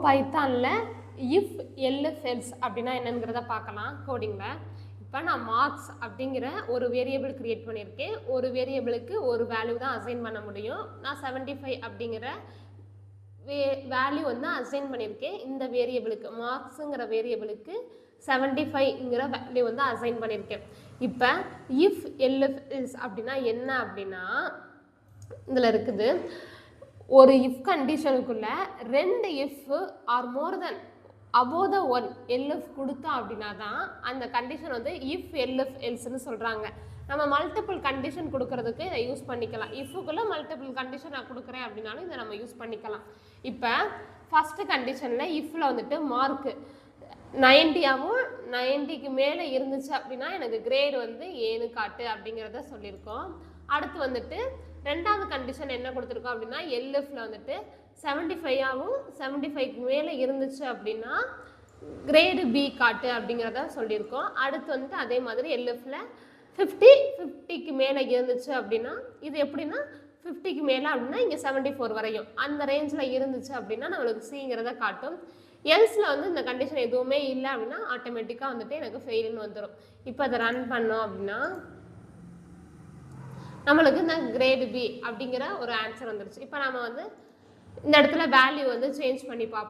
பைத்தானில் if LF else அப்படின்னா என்னங்கிறத பார்க்கலாம் கோடிங்கில். இப்போ நான் மார்க்ஸ் அப்படிங்கிற ஒரு வேரியபிள் க்ரியேட் பண்ணியிருக்கேன். ஒரு வேரியபிளுக்கு ஒரு வேல்யூ தான் அசைன் பண்ண முடியும். நான் 75 அப்படிங்கிற வேல்யூ வந்து அசைன் பண்ணியிருக்கேன். இந்த வேரியபிளுக்கு மார்க்ஸுங்கிற வேரியபிளுக்கு 75ங்கிற வேல்யூ வந்து அசைன் பண்ணியிருக்கேன். இப்போ இஃப் எல்எஃப் எல்ஸ் அப்படின்னா என்ன அப்படின்னா இதில் இருக்குது, ஒரு இஃப் கண்டிஷனுக்குள்ள 2 if are more than above the 1 LF கொடுத்தா அப்படின்னா தான் அந்த கண்டிஷன் வந்து இஃப் எல்எஃப் எல்ஸ்ன்னு சொல்கிறாங்க. நம்ம மல்டிபிள் கண்டிஷன் கொடுக்கறதுக்கு இதை யூஸ் பண்ணிக்கலாம். இஃபுக்குள்ளே மல்டிபிள் கண்டிஷன் நான் கொடுக்குறேன் அப்படின்னாலும் இதை நம்ம யூஸ் பண்ணிக்கலாம். இப்போ ஃபஸ்ட்டு கண்டிஷனில் இஃப்பில் வந்துட்டு மார்க்கு 90ஆகவும் 90க்கு மேலே இருந்துச்சு அப்படின்னா எனக்கு கிரேடு வந்து ஏன்னு காட்டு அப்படிங்கிறத சொல்லியிருக்கோம். அடுத்து வந்துட்டு ரெண்டாவது கண்டிஷன் என்ன கொடுத்துருக்கோம் அப்படின்னா எல்எஃப்ல வந்துட்டு 75ஆகவும் 75க்கு மேலே இருந்துச்சு அப்படின்னா கிரேடு பி காட்டு அப்படிங்கிறத சொல்லியிருக்கோம். அடுத்து வந்துட்டு அதே மாதிரி எல்எஃப்ல 50க்கு மேலே இருந்துச்சு அப்படின்னா இது எப்படின்னா 50க்கு மேலே அப்படின்னா இங்கே 74 வரையும் அந்த ரேஞ்சில் இருந்துச்சு அப்படின்னா நம்மளுக்கு சிங்கிறத காட்டும். எல்ஸில் வந்து இந்த கண்டிஷன் எதுவுமே இல்லை அப்படின்னா ஆட்டோமேட்டிக்காக வந்துட்டு எனக்கு ஃபெயிலுன்னு வந்துடும். இப்போ அதை ரன் பண்ணோம் அப்படின்னா நம்மளுக்கு இந்த கிரேடு பி அப்படிங்கிற ஒரு ஆன்சர் வந்துருச்சு. இப்போ நம்ம வந்து இந்த இடத்துல வேல்யூ வந்து சேஞ்ச் பண்ணி பார்ப்போம்.